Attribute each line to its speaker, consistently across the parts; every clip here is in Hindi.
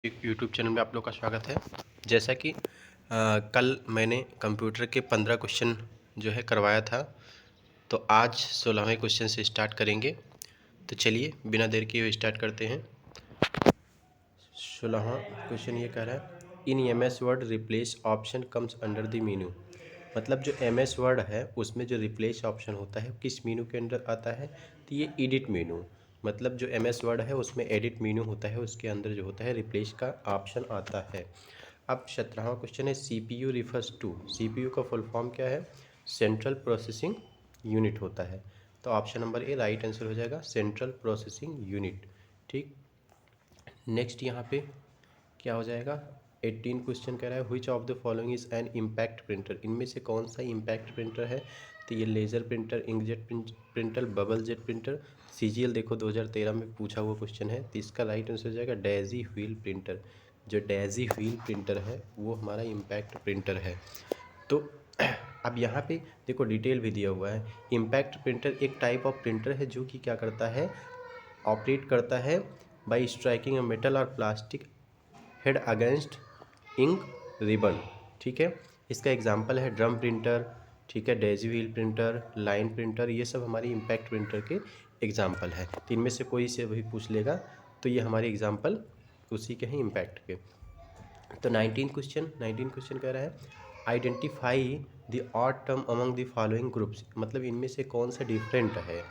Speaker 1: एक यूट्यूब चैनल में आप लोग का स्वागत है। जैसा कि कल मैंने कंप्यूटर के 15 क्वेश्चन जो है करवाया था, तो आज 16वें क्वेश्चन से स्टार्ट करेंगे। तो चलिए बिना देर किए हुए स्टार्ट करते हैं। 16वां क्वेश्चन ये कह रहा है, in M S word replace option comes under the menu. मतलब जो एम एस वर्ड है उसमें जो रिप्लेस ऑप्शन होता है किस मीनू के अंदर आता है, तो ये एडिट मीनू। मतलब जो एम एस वर्ड है उसमें एडिट मीनू होता है, उसके अंदर जो होता है रिप्लेस का ऑप्शन आता है। अब 17वां क्वेश्चन है, C P U refers to. C P U का फुल फॉर्म क्या है? सेंट्रल प्रोसेसिंग यूनिट होता है। तो option number A right answer हो जाएगा, सेंट्रल प्रोसेसिंग यूनिट। ठीक, नेक्स्ट यहाँ पे क्या हो जाएगा? 18 क्वेश्चन कह रहा है, which of the following is an impact printer. इनमें से कौन सा इम्पैक्ट प्रिंटर है? तो ये laser printer, inkjet printer, bubble jet printer, CGL. देखो 2013 में पूछा हुआ क्वेश्चन है, तो इसका राइट आंसर हो जाएगा डेजी व्हील प्रिंटर। जो डेजी व्हील प्रिंटर है वो हमारा इम्पैक्ट प्रिंटर है। तो अब यहाँ पे देखो डिटेल भी दिया हुआ है। इम्पैक्ट प्रिंटर एक टाइप ऑफ प्रिंटर है जो कि क्या करता है, ऑपरेट करता है बाई स्ट्राइकिंग अ मेटल और plastic head against ink ribbon. ठीक है, इसका एग्जांपल है ड्रम प्रिंटर, ठीक है, daisy wheel printer, line printer, ये सब हमारी इम्पैक्ट प्रिंटर के एग्जांपल है। तो इनमें से कोई से भी पूछ लेगा तो ये हमारे एग्जांपल उसी के हैं, इम्पैक्ट के। तो 19 क्वेश्चन कह रहा है, identify the odd term among the following groups. मतलब इनमें से कौन सा डिफरेंट है?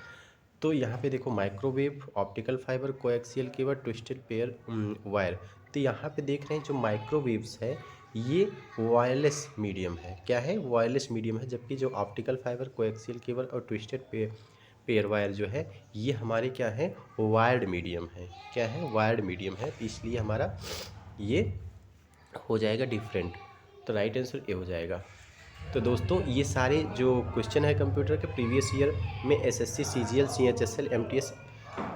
Speaker 1: तो यहाँ पे देखो microwave, optical fibre, coaxial cable, twisted pair wire. तो यहाँ पे देख रहे हैं जो माइक्रोवेव्स है ये वायरलेस मीडियम है। क्या है? वायरलेस मीडियम है। जबकि जो ऑप्टिकल फाइबर, कोएक्सियल केबल और ट्विस्टेड पेयर वायर जो है ये हमारे क्या है? वायर्ड मीडियम है। क्या है? वायर्ड मीडियम है। तो इसलिए हमारा ये हो जाएगा डिफरेंट। तो राइट आंसर ए हो जाएगा। तो दोस्तों ये सारे जो क्वेश्चन है कंप्यूटर के प्रीवियस ईयर में एसएससी, सीजीएल, सीएचएसएल, एमटीएस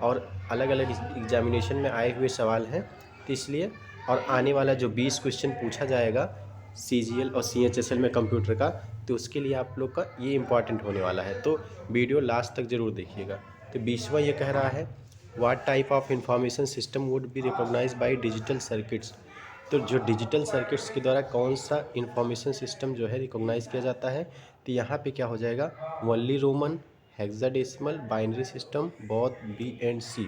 Speaker 1: और अलग अलग एग्जामिनेशन में आए हुए सवाल हैं। तो इसलिए और आने वाला जो 20 क्वेश्चन पूछा जाएगा सीजीएल और सीएचएसएल में कंप्यूटर का, तो उसके लिए आप लोग का ये इम्पॉर्टेंट होने वाला है। तो वीडियो लास्ट तक ज़रूर देखिएगा। तो 20वां ये कह रहा है, what type of information system would be recognized by digital circuits. तो जो डिजिटल सर्किट्स के द्वारा कौन सा इंफॉर्मेशन सिस्टम जो है रिकॉग्नाइज किया जाता है? तो यहाँ पे क्या हो जाएगा? Only Roman, hexadecimal, binary system, both B and C.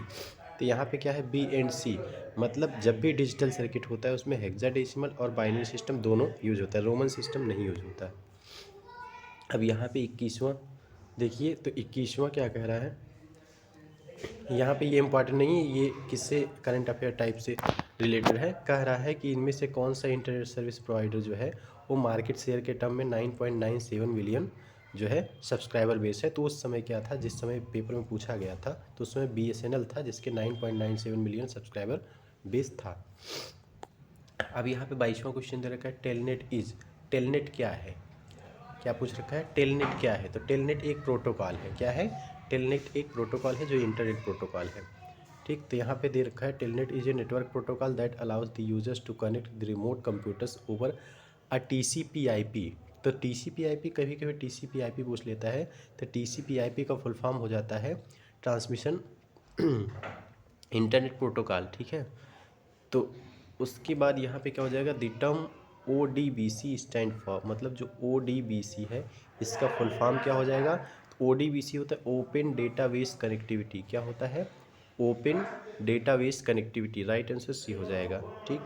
Speaker 1: तो यहाँ पे क्या है? B and C. मतलब जब भी डिजिटल सर्किट होता है उसमें हेक्साडेसिमल और बाइनरी सिस्टम दोनों यूज होता है, रोमन सिस्टम नहीं यूज होता है। अब यहाँ पे 21वां देखिए, तो 21वां क्या कह रहा है? यहाँ पे ये इम्पॉर्टेंट नहीं है, ये किससे करंट अफेयर टाइप से रिलेटेड है। कह रहा है कि इनमें से कौन सा इंटरनेट सर्विस प्रोवाइडर जो है वो मार्केट शेयर के टर्म में 9.97 मिलियन जो है सब्सक्राइबर बेस है। तो उस समय क्या था, जिस समय पेपर में पूछा गया था तो उस समय बीएसएनएल था जिसके 9.97 मिलियन सब्सक्राइबर बेस था। अब यहाँ पे 22वां क्वेश्चन दे रखा है, टेलनेट इज। टेलनेट क्या है? क्या पूछ रखा है? टेलनेट क्या है? तो टेलनेट एक प्रोटोकॉल है। क्या है? टेलनेट एक प्रोटोकॉल है जो इंटरनेट प्रोटोकॉल है। ठीक, तो यहाँ पे दे रखा है, telnet is a network protocol that allows the users to connect the remote computers over a TCP IP. तो टीसीपी/आईपी, कभी कभी टीसीपी/आईपी पूछ लेता है। तो टीसीपी/आईपी का फुल फॉर्म हो जाता है ट्रांसमिशन इंटरनेट प्रोटोकॉल। ठीक है, तो उसके बाद यहाँ पे क्या हो जाएगा? The term O D B C stand for. मतलब जो ओ डी बी सी है इसका फुल फॉर्म क्या हो जाएगा? ओ डी बी सी होता है ओपन डेटाबेस कनेक्टिविटी। क्या होता है? Open database connectivity. Right answer C हो जाएगा। ठीक,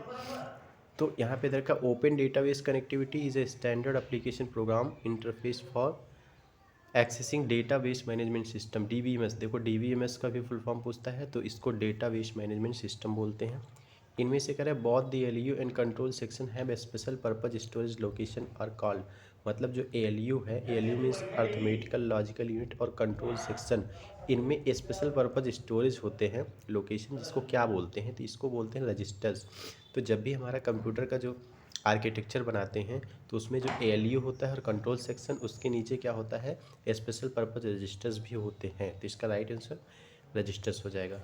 Speaker 1: तो यहाँ पे देखा, open database connectivity is a standard application program interface for accessing database management system, DBMS. देखो डीबीएमएस का भी फुल फॉर्म पूछता है तो इसको डेटाबेस मैनेजमेंट सिस्टम बोलते हैं। इनमें से कह रहे हैं, both the ALU and control section have special purpose storage location are called. मतलब जो एलयू है, ALU means arithmetical logical unit, और कंट्रोल सेक्शन, इनमें स्पेशल पर्पज स्टोरेज होते हैं लोकेशन, जिसको क्या बोलते हैं? तो इसको बोलते हैं रजिस्टर्स। तो जब भी हमारा कंप्यूटर का जो आर्किटेक्चर बनाते हैं तो उसमें जो एलयू होता है और कंट्रोल सेक्शन, उसके नीचे क्या होता है? स्पेशल पर्पज रजिस्टर्स भी होते हैं। तो इसका राइट आंसर रजिस्टर्स हो जाएगा।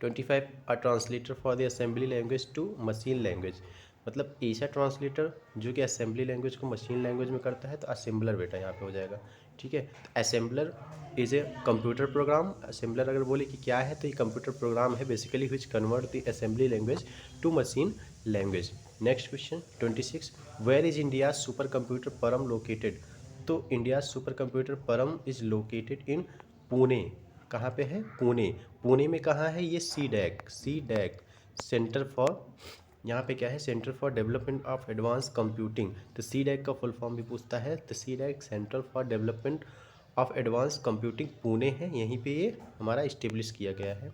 Speaker 1: 25, a translator for the assembly language to machine language. मतलब ऐसा ट्रांसलेटर जो कि असेंबली लैंग्वेज को मशीन लैंग्वेज में करता है, तो असेंबलर बेटा यहाँ पे हो जाएगा। ठीक है। Assembler is a computer program. Assembler अगर बोले कि क्या है तो ये कंप्यूटर प्रोग्राम है basically which convert the assembly language to machine language. Next question 26, where is India super computer Param located. तो India super computer Param is located in Pune. कहाँ पे है? पुणे। पुणे में कहाँ है ये? सी डैक सेंटर फॉर, यहाँ पे क्या है? Centre for development of advance computing. तो सी डैक का फुल फॉर्म भी पूछता है, तो C DAC centre for development of advance computing Pune है, यहीं पे ये हमारा इस्टेब्लिश किया गया है।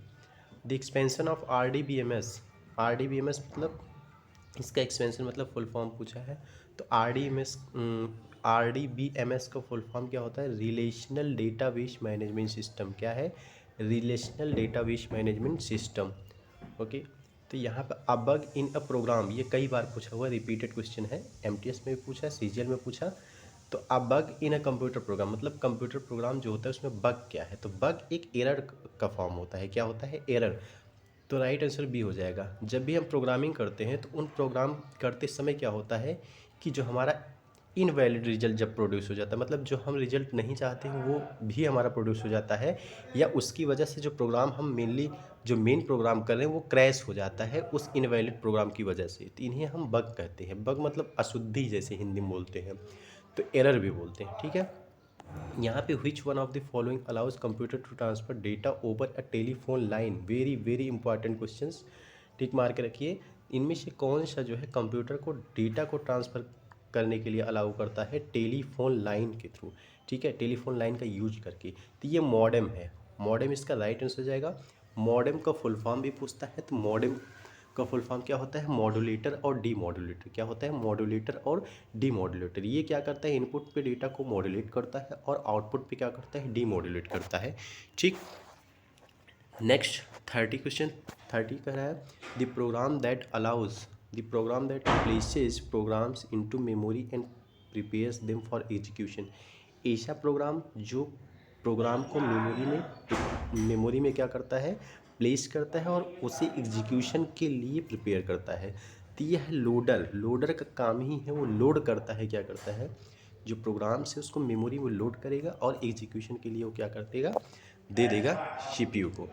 Speaker 1: The expansion of RDBMS। RDBMS मतलब इसका एक्सपेंशन मतलब फुल फॉर्म पूछा है, तो RDBMS का फुल फॉर्म क्या होता है? Relational database management system. क्या है? Relational database management system. Okay. तो यहाँ पर a bug in a programme, ये कई बार पूछा हुआ रिपीटेड क्वेश्चन है, MTS में भी पूछा, CGL में पूछा। तो a bug in a computer program मतलब कंप्यूटर प्रोग्राम जो होता है उसमें बग क्या है? तो बग एक एरर का फॉर्म होता है। क्या होता है? एरर। तो राइट आंसर बी हो जाएगा। जब भी हम प्रोग्रामिंग करते हैं तो उन प्रोग्राम करते समय क्या होता है कि जो हमारा इनवैलिड रिजल्ट जब प्रोड्यूस हो जाता है, मतलब जो हम रिजल्ट नहीं चाहते हैं वो भी हमारा प्रोड्यूस हो जाता है, या उसकी वजह से जो प्रोग्राम हम जो मेन प्रोग्राम कर रहे हैं वो क्रैश हो जाता है उस इनवैलिड प्रोग्राम की वजह से, तो इन्हें हम बग कहते हैं। बग मतलब अशुद्धि जैसे हिंदी में बोलते हैं, तो एरर भी बोलते हैं। ठीक है। यहाँ पे which one of the following allows computer to transfer data over a telephone line. Very very important questions, tick मार के रखिए। इनमें से कौन सा जो है कंप्यूटर को डेटा को ट्रांसफ़र करने के लिए अलाउ करता है? टेलीफोन लाइन के थ्रू। ठीक है, टेलीफोन लाइन का यूज करके। तो ये मॉडेम है। मॉडेम इसका राइट आंसर हो जाएगा। मॉडेम का फुल फॉर्म भी पूछता है, तो मॉडेम का फुल फॉर्म क्या होता है? मॉड्यूलेटर और डीमॉड्यूलेटर। क्या होता है? मॉड्यूलेटर और डीमॉड्यूलेटर। ये क्या करता है? इनपुट पे डेटा को मॉड्यूलेट करता है और आउटपुट पे क्या करता है? डीमॉड्यूलेट करता है। ठीक। नेक्स्ट 30 क्वेश्चन 30 कह रहा है the program that allows the program that places programs into memory and prepares them for execution. ऐसा प्रोग्राम जो प्रोग्राम को मेमोरी में क्या करता है? प्लेस करता है और उसे एग्जीक्यूशन के लिए प्रिपेयर करता है। तो यह है लोडर। लोडर का काम ही है, वो लोड करता है। क्या करता है? जो प्रोग्राम से उसको मेमोरी में लोड करेगा और एग्जीक्यूशन के लिए वो क्या कर देगा? दे देगा CPU को।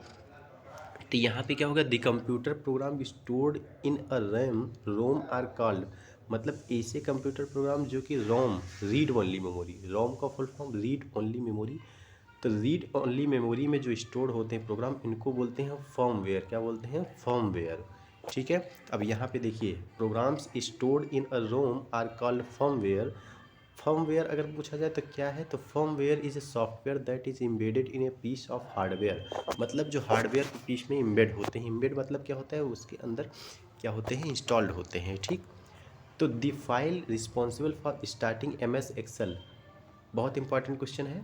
Speaker 1: तो यहाँ पे क्या होगा? The computer program stored in a ROM are called. मतलब ऐसे कंप्यूटर प्रोग्राम जो कि ROM, read only memory. ROM का full form read only memory. तो रीड ओनली मेमोरी में जो स्टोर होते हैं प्रोग्राम, इनको बोलते हैं फर्मवेयर। क्या बोलते हैं? फर्मवेयर। ठीक है। अब यहाँ पे देखिए, programs stored in a ROM are called firmware. Firmware अगर पूछा जाए तो क्या है? तो firmware is a software that is embedded in a piece of hardware. मतलब जो हार्डवेयर के पीस में एम्बेड होते हैं। एम्बेड मतलब क्या होता है? उसके अंदर क्या होते हैं? इंस्टॉल्ड होते हैं। ठीक। तो the file responsible for starting MS excel. बहुत इंपॉर्टेंट क्वेश्चन है।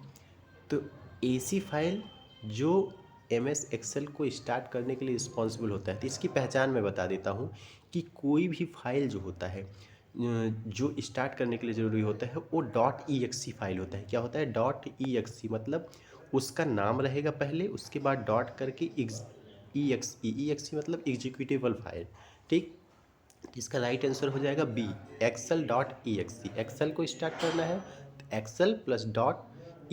Speaker 1: तो ऐसी फाइल जो MS एक्सेल को स्टार्ट करने के लिए रिस्पॉन्सिबल होता है, तो इसकी पहचान मैं बता देता हूँ कि कोई भी फाइल जो होता है जो स्टार्ट करने के लिए ज़रूरी होता है वो .exe फाइल होता है। क्या होता है? .exe मतलब उसका नाम रहेगा पहले, उसके बाद डॉट करके exe मतलब एग्जीक्यूटेबल फाइल। ठीक। इसका राइट आंसर हो जाएगा बी, excel.exe। एक्सेल को स्टार्ट करना है तो एक्सेल प्लस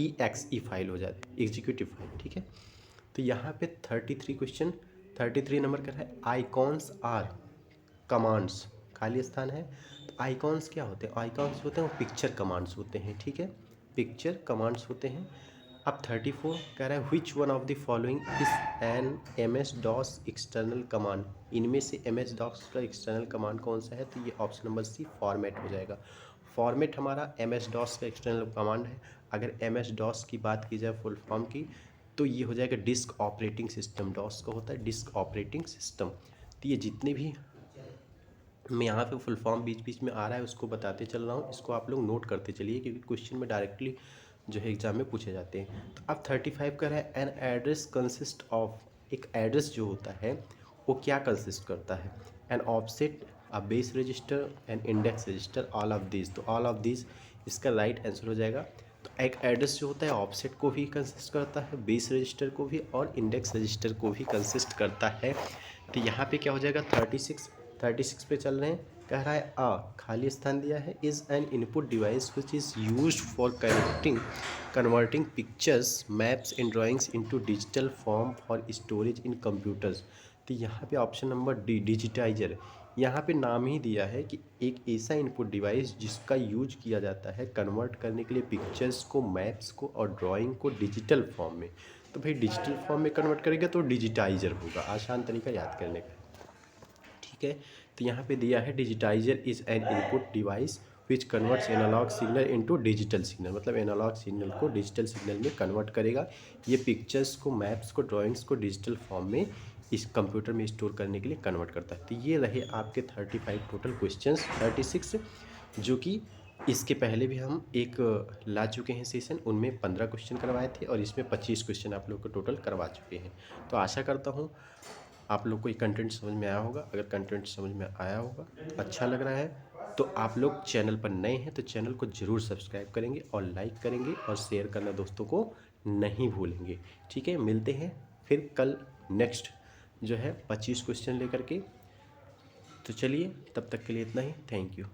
Speaker 1: .exe फाइल हो जाती है, एग्जीक्यूटिव फाइल। ठीक है। तो यहाँ पे 33 क्वेश्चन 33 नंबर का है आइकॉन्स आर कमांड्स। खाली स्थान है। तो आइकॉन्स क्या होते हैं? आइकॉन्स होते हैं वो पिक्चर कमांड्स होते हैं। ठीक है, पिक्चर कमांड्स होते हैं। अब 34 कह रहा है विच one of the following is an MS-DOS external command. इनमें से MS-DOS का एक्सटर्नल कमांड कौन सा है? तो ये ऑप्शन नंबर सी फॉर्मेट हो जाएगा। फॉर्मेट हमारा MS-DOS का एक्सटर्नल कमांड है। अगर MS-DOS की बात की जाए फुल फॉर्म की, तो ये हो जाएगा डिस्क ऑपरेटिंग सिस्टम। डॉस का होता है डिस्क ऑपरेटिंग सिस्टम। तो ये जितने भी मैं यहाँ पे फुल फॉर्म बीच बीच में आ रहा है उसको बताते चल रहा हूँ, इसको आप लोग नोट करते चलिए क्योंकि क्वेश्चन में डायरेक्टली जो है एग्जाम में पूछे जाते हैं। तो अब 35 का है एन एड्रेस कंसिस्ट ऑफ। एक एड्रेस जो होता है वो क्या कंसिस्ट करता है? An offset, a base register, an index register, all of this. तो ऑल ऑफ दिस इसका राइट आंसर हो जाएगा। तो एक एड्रेस जो होता है ऑफसेट को भी कंसिस्ट करता है, बेस रजिस्टर को भी और इंडेक्स रजिस्टर को भी कंसिस्ट करता है। तो यहाँ पे क्या हो जाएगा? 36 पे चल रहे हैं। कह रहा है खाली स्थान दिया है, is an input device which is used for converting pictures maps and drawings into digital form for storage in computers. तो यहाँ पे ऑप्शन नंबर डी डिजिटाइजर, यहाँ पे नाम ही दिया है कि एक ऐसा इनपुट डिवाइस जिसका यूज किया जाता है कन्वर्ट करने के लिए पिक्चर्स को, मैप्स को और ड्राइंग को डिजिटल फॉर्म में। तो भाई डिजिटल फॉर्म में कन्वर्ट करेगा तो डिजिटाइजर होगा, आसान तरीका याद करने का। ठीक है, तो यहाँ पे दिया है digitizer is an input device which converts analogue signal into digital signal, मतलब एनालॉग सिग्नल को डिजिटल सिग्नल में कन्वर्ट करेगा। ये पिक्चर्स को, मैप्स को, ड्राइंग्स को डिजिटल फॉर्म में इस कंप्यूटर में स्टोर करने के लिए कन्वर्ट करता है। तो ये रहे आपके 35 टोटल क्वेश्चंस, 36 जो कि इसके पहले भी हम एक ला चुके हैं सेशन, उनमें 15 क्वेश्चन करवाए थे और इसमें 25 क्वेश्चन आप लोग को टोटल करवा चुके हैं। तो आशा करता हूँ आप लोग को ये कंटेंट समझ में आया होगा। अगर कंटेंट समझ में आया होगा, अच्छा लग रहा है, तो आप लोग चैनल पर नए हैं तो चैनल को ज़रूर सब्सक्राइब करेंगे और लाइक करेंगे और शेयर करना दोस्तों को नहीं भूलेंगे। ठीक है, मिलते हैं फिर कल नेक्स्ट जो है 25 क्वेश्चन लेकर के। तो चलिए, तब तक के लिए इतना ही। Thank you.